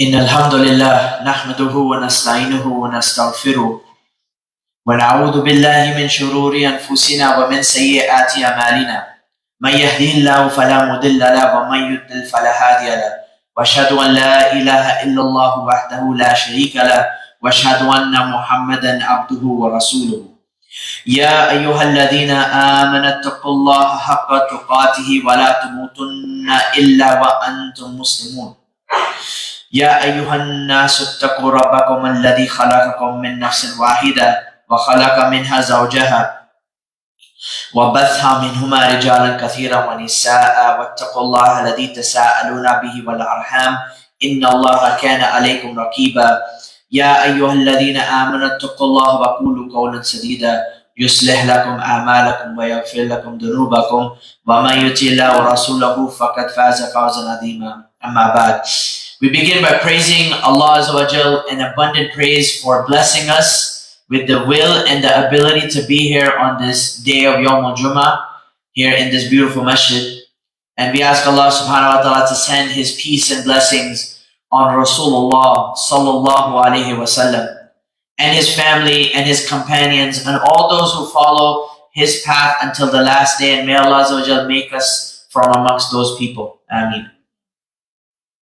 إن الحمد لله نحمده ونستعينه ونستغفره ونعوذ بالله من شرور أنفسنا ومن سيئات أعمالنا من يهده الله فلا مضل له ومن يضلل فلا هادي له وأشهد أن لا إله إلا الله وحده لا شريك له وأشهد أن محمدا عبده ورسوله يا أيها الذين آمنوا اتقوا الله حق تقاته ولا تموتن إلا وأنتم مسلمون يا أيها الناس اتقوا ربكم الذي خلقكم من نفس واحدة وخلق منها زوجها وبث منهما رجالا كثيرا ونساء واتقوا الله الذي تساءلون به والأرحام إن الله كان عليكم رقيبا يا أيها الذين آمنوا اتقوا الله وقولوا قولا سديدا يصلح لكم أعمالكم ويغفر لكم ذنوبكم ومن يطع الله ورسوله فقد فاز فوزا عظيما أما بعد. We begin by praising Allah Azza wa Jal in abundant praise for blessing us with the will and the ability to be here on this day of Yawm al-Jum'ah, here in this beautiful masjid. And we ask Allah subhanahu wa ta'ala to send His peace and blessings on Rasulullah sallallahu alayhi wa sallam and his family and his companions and all those who follow his path until the last day. And may Allah Azza wa Jal make us from amongst those people. Ameen.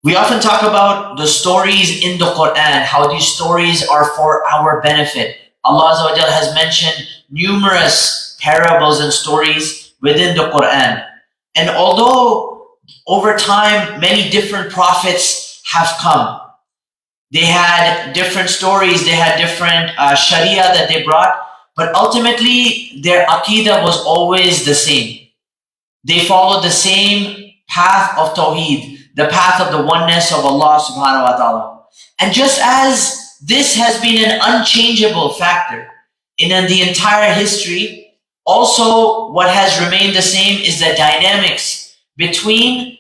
We often talk about the stories in the Quran, how these stories are for our benefit. Allah Azza wa Jal has mentioned numerous parables and stories within the Quran. And although over time many different prophets have come, they had different stories, they had different sharia that they brought, but ultimately their aqidah was always the same. They followed the same path of Tawheed, the path of the oneness of Allah subhanahu wa ta'ala. And just as this has been an unchangeable factor in the entire history, also what has remained the same is the dynamics between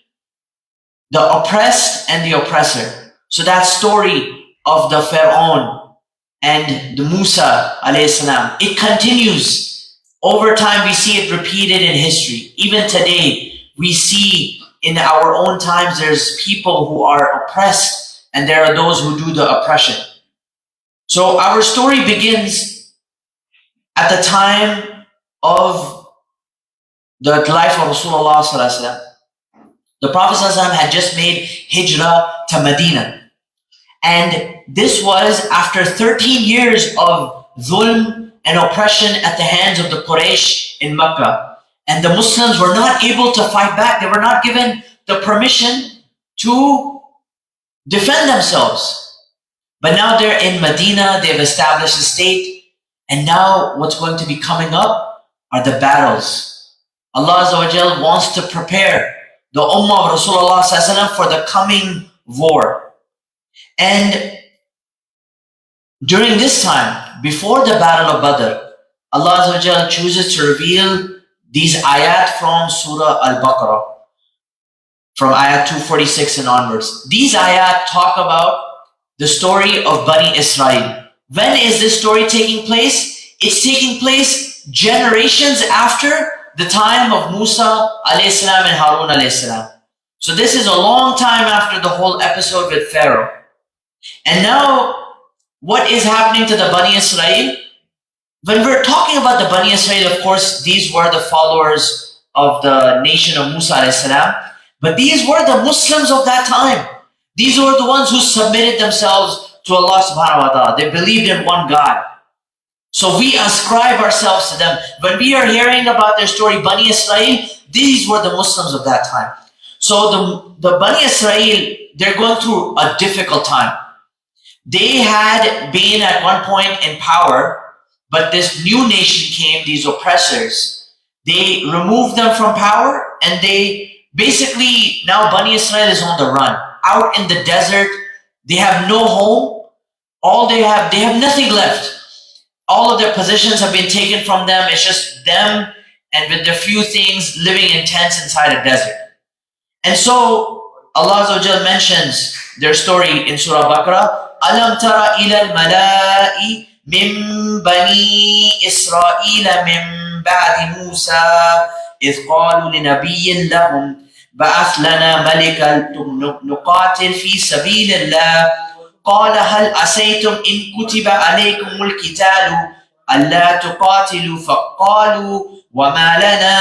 the oppressed and the oppressor. So that story of the Faran and the Musa alayhi salam, it continues. Over time we see it repeated in history. Even today we see in our own times there's people who are oppressed and there are those who do the oppression. So our story begins at the time of the life of Rasulullah sallallahu alaihi wasallam. The Prophet sallallahu alaihi wasallam had just made hijrah to Medina. And this was after 13 years of dhulm and oppression at the hands of the Quraysh in Mecca. And the Muslims were not able to fight back. They were not given the permission to defend themselves. But now they're in Medina, they've established a state. And now what's going to be coming up are the battles. Allah Azza wa Jal wants to prepare the Ummah of Rasulullah sallallahu alaihi wasallam for the coming war. And during this time, before the Battle of Badr, Allah Azza wa Jal chooses to reveal these ayat from Surah Al-Baqarah, from ayat 246 and onwards. These ayat talk about the story of Bani Israel. When is this story taking place? It's taking place generations after the time of Musa alayhi salam and Harun alayhi salam. So this is a long time after the whole episode with Pharaoh. And now, what is happening to the Bani Israel? When we're talking about the Bani Israel, of course, these were the followers of the nation of Musa alayhi salam. But these were the Muslims of that time. These were the ones who submitted themselves to Allah subhanahu wa ta'ala. They believed in one God. So we ascribe ourselves to them. When we are hearing about their story, Bani Israel, these were the Muslims of that time. So the Bani Israel, they're going through a difficult time. They had been at one point in power, but this new nation came, these oppressors. They removed them from power and they basically, now Bani Israel is on the run. Out in the desert, they have no home. They have nothing left. All of their possessions have been taken from them. It's just them and with their few things living in tents inside a desert. And so Allah Azza wa Jal mentions their story in Surah Baqarah. Alam tara ila al-mala'i min bani Israel min ba'di Musa idh qalu li nabiyyin lahum بعث لنا ملكا نقاتل في سبيل الله قال هل عسيتم إن كتب عليكم القتال ألا تقاتلوا فقالوا وما لنا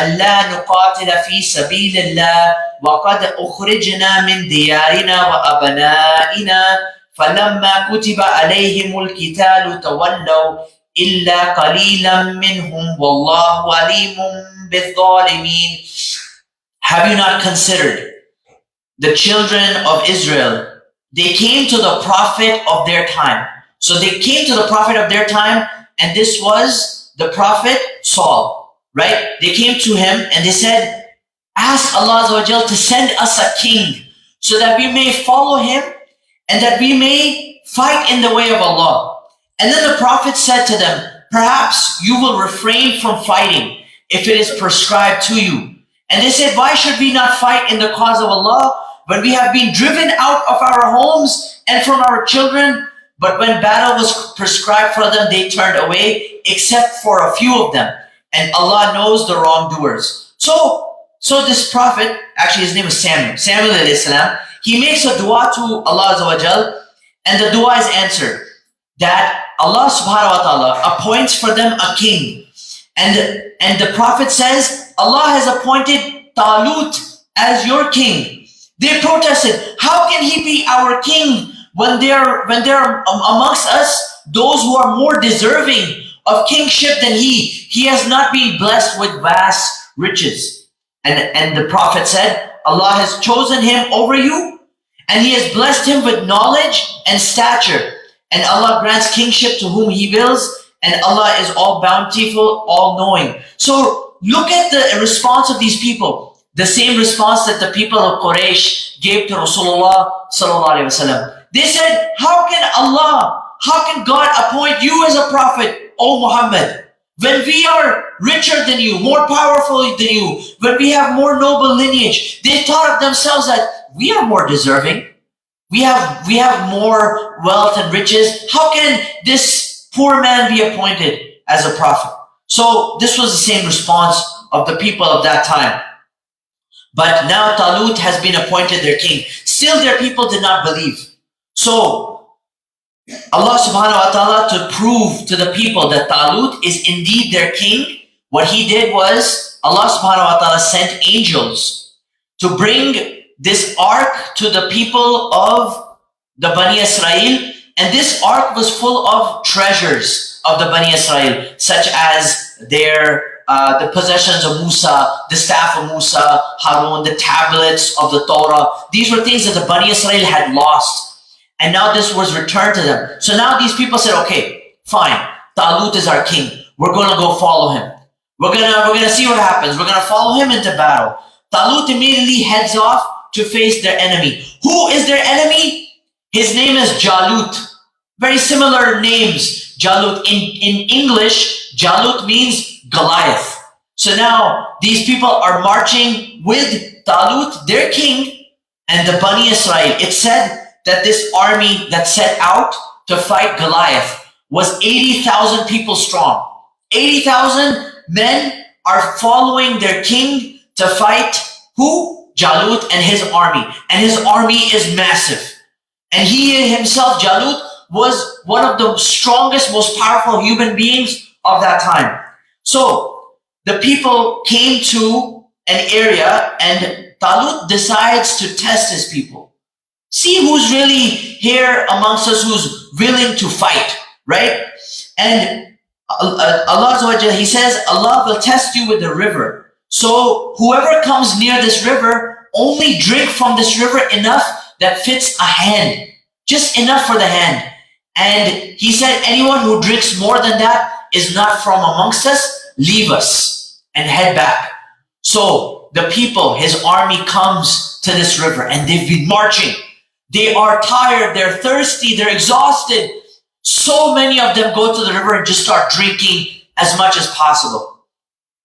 ألا نقاتل في سبيل الله وقد أخرجنا من ديارنا وأبنائنا فلما كتب عليهم القتال تولوا إلا قليلا منهم والله عليم بالظالمين. Have you not considered the children of Israel? They came to the prophet of their time. So they came to the prophet of their time, and this was the prophet Saul, right? They came to him and they said, ask Allah Azza wa Jal to send us a king so that we may follow him and that we may fight in the way of Allah. And then the prophet said to them, perhaps you will refrain from fighting if it is prescribed to you. And they said, why should we not fight in the cause of Allah when we have been driven out of our homes and from our children? But when battle was prescribed for them, they turned away, except for a few of them. And Allah knows the wrongdoers. So this prophet, actually his name is Samuel alayhi salam, he makes a dua to Allah Azza wa Jal, and the dua is answered. That Allah subhanahu wa ta'ala appoints for them a king. And the prophet says, Allah has appointed Talut as your king. They protested, how can he be our king when there are amongst us those who are more deserving of kingship than he? He has not been blessed with vast riches. And the prophet said, Allah has chosen him over you, and he has blessed him with knowledge and stature. And Allah grants kingship to whom he wills, and Allah is all bountiful, all knowing. So look at the response of these people. The same response that the people of Quraysh gave to Rasulullah sallallahu alaihi wasallam. They said, how can God appoint you as a prophet, O Muhammad, when we are richer than you, more powerful than you, when we have more noble lineage? They thought of themselves that we are more deserving. We have more wealth and riches. How can this poor man be appointed as a prophet? So this was the same response of the people of that time. But now Talut has been appointed their king. Still their people did not believe. So Allah subhanahu wa ta'ala, to prove to the people that Talut is indeed their king, what he did was Allah subhanahu wa ta'ala sent angels to bring this ark to the people of the Bani Israel. And this ark was full of treasures of the Bani Israel, such as the possessions of Musa, the staff of Musa, Harun, the tablets of the Torah. These were things that the Bani Israel had lost. And now this was returned to them. So now these people said, okay, fine, Talut is our king. We're going to go follow him. We're gonna see what happens. We're going to follow him into battle. Talut immediately heads off to face their enemy. Who is their enemy? His name is Jalut. Very similar names. Jalut. In English, Jalut means Goliath. So now these people are marching with Talut, their king, and the Bani Israel. It said that this army that set out to fight Goliath was 80,000 people strong. 80,000 men are following their king to fight who? Jalut and his army. And his army is massive. And he himself, Jalut, was one of the strongest, most powerful human beings of that time. So the people came to an area, and Talut decides to test his people. See who's really here amongst us, who's willing to fight, right? And Allah Azza wa Jalla, he says, Allah will test you with the river. So whoever comes near this river, only drink from this river enough that fits a hand. Just enough for the hand. And he said, anyone who drinks more than that is not from amongst us. Leave us and head back. So the people, his army, comes to this river, and they've been marching. They are tired, they're thirsty, they're exhausted. So many of them go to the river and just start drinking as much as possible.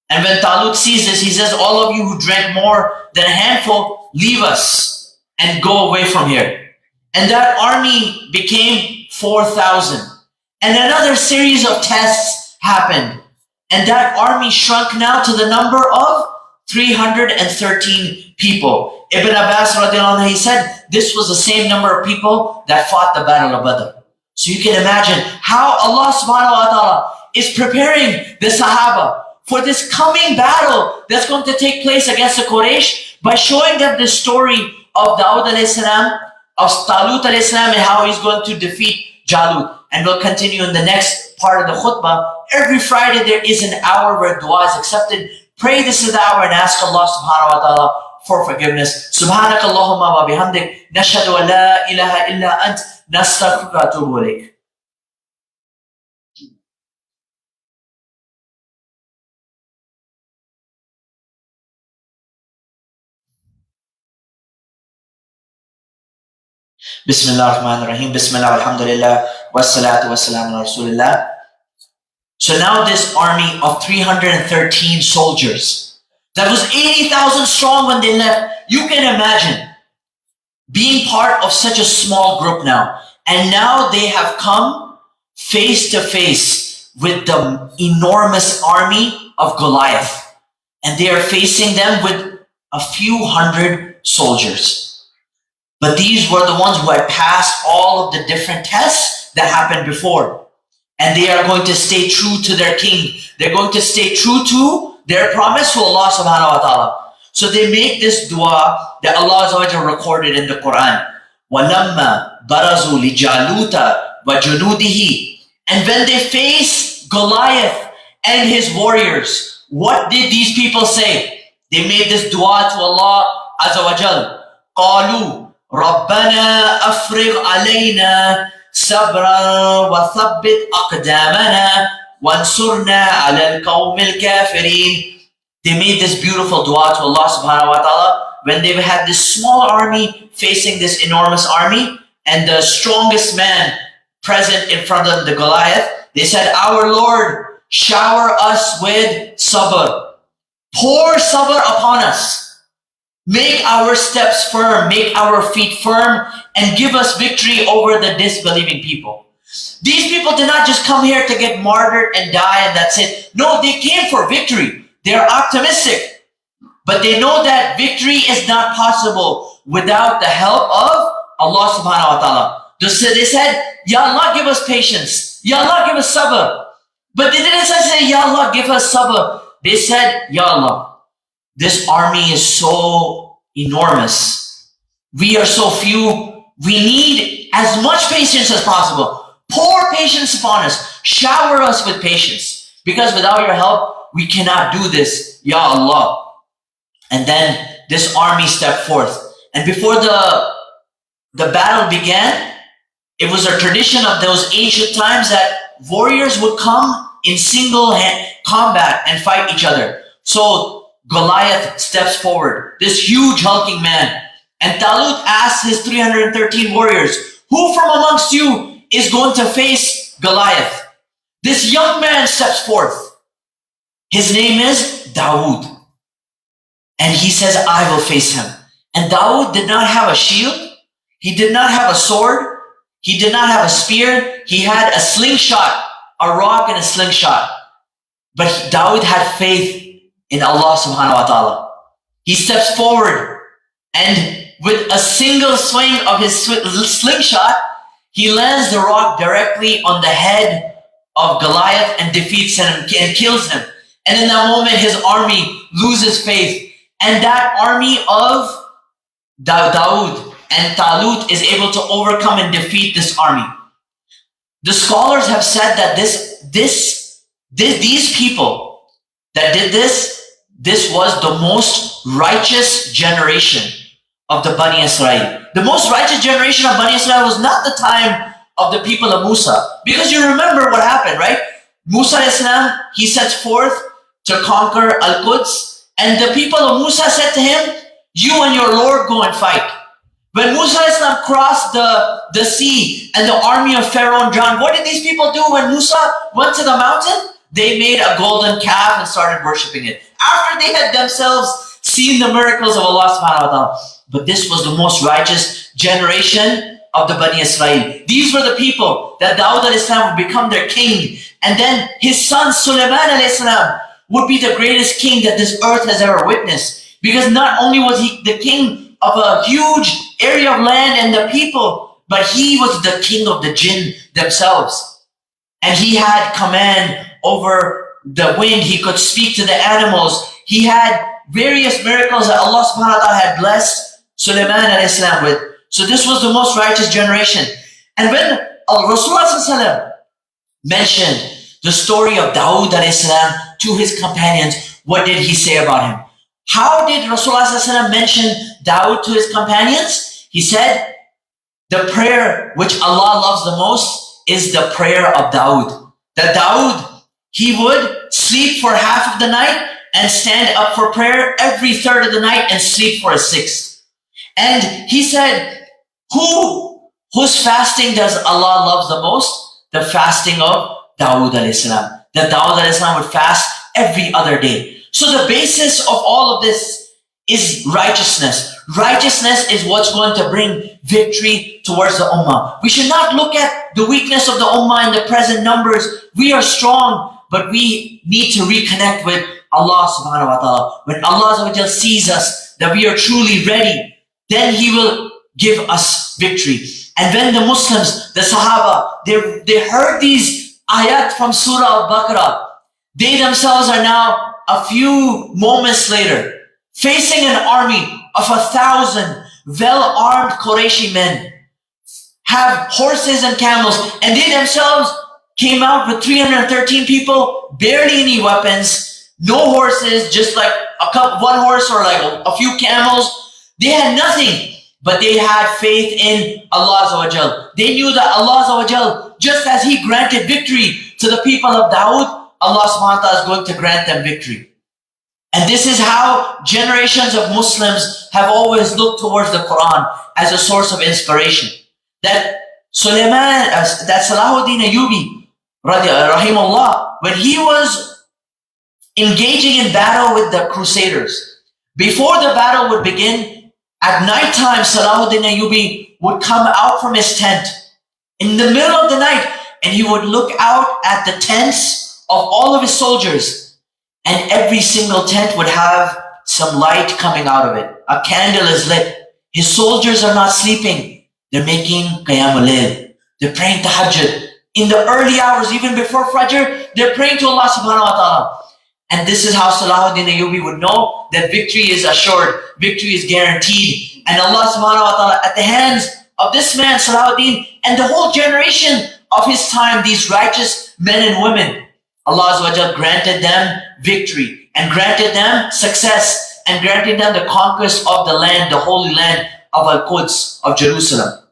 And when Talut sees this, he says, all of you who drank more than a handful, leave us and go away from here. And that army became 4,000. And another series of tests happened. And that army shrunk now to the number of 313 people. Ibn Abbas radiallahu anhu, he said this was the same number of people that fought the Battle of Badr. So you can imagine how Allah subhanahu wa ta'ala is preparing the Sahaba for this coming battle that's going to take place against the Quraysh by showing them the story of Dawud alayhi salam, of Talut alayhi salam, and how he's going to defeat Jalut. And we'll continue in the next part of the khutbah. Every Friday there is an hour where dua is accepted. Pray this is the hour and ask Allah subhanahu wa ta'ala for forgiveness. Subhanakallahumma wa bihamdik. Nashhadu an la ilaha illa ant. Nastaghfiruka wa atubu ilayk. Bismillah ar-Rahman ar-Rahim. Bismillah alhamdulillah. Wassalatu wassalamu ala Rasulillah. So now this army of 313 soldiers that was 80,000 strong when they left. You can imagine being part of such a small group now. And now they have come face to face with the enormous army of Goliath. And they are facing them with a few hundred soldiers. But these were the ones who had passed all of the different tests that happened before. And they are going to stay true to their king. They're going to stay true to their promise to Allah subhanahu wa ta'ala. So they make this dua that Allah recorded in the Quran. وَلَمَّا بَرَزُوا لِجَالُوتَ وَجُنُودِهِ. And when they face Goliath and his warriors, what did these people say? They made this dua to Allah Azza wa Jal. قَالُوا رَبَّنَا أَفْرِغْ عَلَيْنَا صَبْرًا وَثَبِّتْ أَقْدَامَنَا وَانْصُرْنَا عَلَى الْقَوْمِ الْكَافِرِينَ. They made this beautiful dua to Allah subhanahu wa ta'ala when they had this small army facing this enormous army, and the strongest man present in front of the Goliath, they said, our Lord, shower us with sabr. Pour sabr upon us. Make our steps firm, make our feet firm, and give us victory over the disbelieving people. These people did not just come here to get martyred and die and that's it. No, they came for victory. They're optimistic. But they know that victory is not possible without the help of Allah subhanahu wa ta'ala. So they said, Ya Allah, give us patience. Ya Allah, give us sabr. But they didn't say, Ya Allah, give us sabr. They said, Ya Allah, this army is so enormous. We are so few. We need as much patience as possible. Pour patience upon us. Shower us with patience. Because without your help, we cannot do this. Ya Allah. And then this army stepped forth. And before the battle began, it was a tradition of those ancient times that warriors would come in single hand combat and fight each other. So Goliath steps forward, this huge hulking man. And Talut asks his 313 warriors, who from amongst you is going to face Goliath? This young man steps forth. His name is Dawood. And he says, I will face him. And Dawood did not have a shield. He did not have a sword. He did not have a spear. He had a slingshot, a rock and a slingshot. But Dawood had faith in Allah subhanahu wa ta'ala. He steps forward and with a single swing of his slingshot, he lands the rock directly on the head of Goliath and defeats him and kills him. And in that moment, his army loses faith. And that army of Dawood and Talut is able to overcome and defeat this army. The scholars have said that these people that did this was the most righteous generation of the Bani Israel. The most righteous generation of Bani Israel was not the time of the people of Musa. Because you remember what happened, right? Musa Islam, he sets forth to conquer Al-Quds. And the people of Musa said to him, you and your Lord go and fight. When Musa Islam crossed the sea and the army of Pharaoh drowned, what did these people do when Musa went to the mountain? They made a golden calf and started worshipping it. After they had themselves seen the miracles of Allah subhanahu wa ta'ala. But this was the most righteous generation of the Bani Israel. These were the people that Dawud alayhi salam would become their king. And then his son Sulaiman alayhi salam would be the greatest king that this earth has ever witnessed. Because not only was he the king of a huge area of land and the people, but he was the king of the jinn themselves. And he had command over the wind. He could speak to the animals. He had various miracles that Allah subhanahu wa ta'ala had blessed Sulaiman alayhi salam with. So this was the most righteous generation. And when Rasulullah sallallahu alayhi wa sallam mentioned the story of Dawood alayhi salam to his companions, what did he say about him? How did Rasulullah sallallahu alayhi wa sallam mention Dawood to his companions? He said, the prayer which Allah loves the most is the prayer of Dawood. That Dawood, he would sleep for half of the night and stand up for prayer every third of the night and sleep for a sixth. And he said, whose fasting does Allah love the most? The fasting of Dawood alayhi salam. That Dawood alayhi salam would fast every other day. So the basis of all of this is righteousness. Righteousness is what's going to bring victory towards the ummah. We should not look at the weakness of the ummah in the present numbers. We are strong, but we need to reconnect with Allah subhanahu wa ta'ala. When Allah sees us, that we are truly ready, then He will give us victory. And when the Muslims, the Sahaba, they heard these ayat from Surah Al-Baqarah, they themselves are now a few moments later facing an army of 1,000 well-armed Qurayshi men, have horses and camels, and they themselves came out with 313 people, barely any weapons, no horses, just like one horse or like a few camels. They had nothing, but they had faith in Allah Azza wa Jal. They knew that Allah Azza wa Jal, just as He granted victory to the people of Dawood, Allah subhanahu wa ta'ala is going to grant them victory. And this is how generations of Muslims have always looked towards the Quran as a source of inspiration. That Salahuddin Ayyubi, rahimahullah, when he was engaging in battle with the Crusaders, before the battle would begin, at night time, Salahuddin Ayyubi would come out from his tent in the middle of the night, and he would look out at the tents of all of his soldiers. And every single tent would have some light coming out of it. A candle is lit. His soldiers are not sleeping. They're making Qiyamul Layl. They're praying Tahajjud. In the early hours, even before Fajr, they're praying to Allah subhanahu wa ta'ala. And this is how Salahuddin Ayyubi would know that victory is assured. Victory is guaranteed. And Allah subhanahu wa ta'ala, at the hands of this man, Salahuddin, and the whole generation of his time, these righteous men and women, Allah Azza wa Jal granted them victory and granted them success and granted them the conquest of the land, the holy land of Al-Quds, of Jerusalem.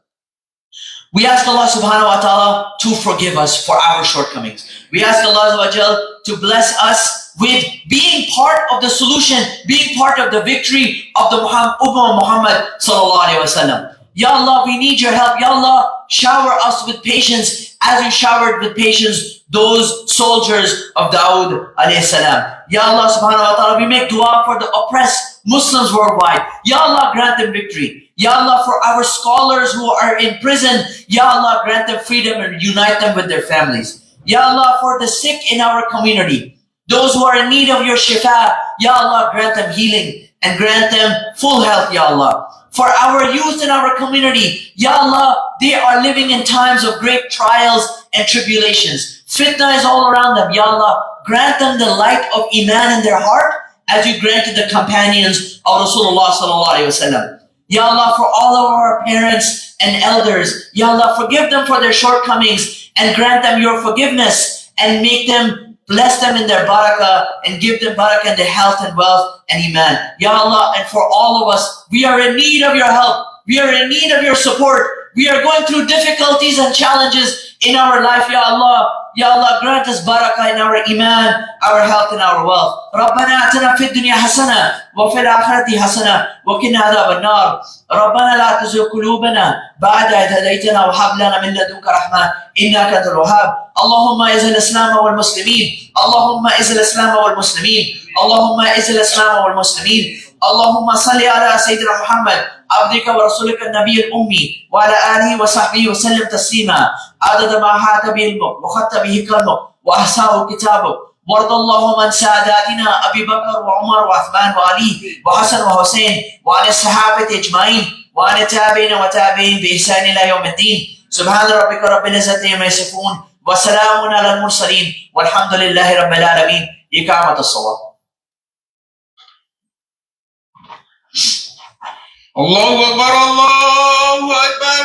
We ask Allah subhanahu wa ta'ala to forgive us for our shortcomings. We ask Allah Azza wa Jal to bless us with being part of the solution, being part of the victory of the Ummah Muhammad sallallahu alayhi wa sallam. Ya Allah, we need your help. Ya Allah, shower us with patience as you showered with patience those soldiers of Dawood alayhi salam. Ya Allah subhanahu wa ta'ala, we make dua for the oppressed Muslims worldwide. Ya Allah, grant them victory. Ya Allah, for our scholars who are in prison, Ya Allah, grant them freedom and unite them with their families. Ya Allah, for the sick in our community, those who are in need of your shifa, Ya Allah, grant them healing and grant them full health, Ya Allah. For our youth in our community, Ya Allah, they are living in times of great trials and tribulations. Fitna is all around them. Ya Allah, grant them the light of Iman in their heart as you granted the companions of Rasulullah sallallahu alaihi wasallam. Ya Allah, for all of our parents and elders, Ya Allah, forgive them for their shortcomings and grant them your forgiveness and make them, bless them in their barakah and give them barakah in their health and wealth and Iman. Ya Allah, and for all of us, we are in need of your help. We are in need of your support. We are going through difficulties and challenges in our life, Ya Allah. Ya Allah, grant us barakah in our iman, our health and our wealth. ربنا آتنا في الدنيا حسنة وفي الآخرة حسنة وقنا عذاب النار. ربنا لا تزغ قلوبنا بعد إذ هديتنا وهب لنا من لدنك رحمة إنك أنت الوهاب. اللهم أعز الإسلام والمسلمين. اللهم أعز الإسلام والمسلمين. اللهم أعز الإسلام والمسلمين. اللهم صل على سيدنا محمد عبدك ورسولك النبي الأمي وعلى آله وصحبه وسلم تسليما عدد ما أحاط به علمك وخط به كلمك وأحصاه كتابك وارض اللهم عن ساداتنا أبي بكر وعمر وعثمان وعلي وحسن وحسين وعن الصحابة أجمعين وعن التابعين وتابعين بإحسان إلى يوم الدين. سبحان ربك رب العزة عما يصفون وسلام على المرسلين والحمد لله رب العالمين. إقامة الصلاة. الله أكبر الله أكبر.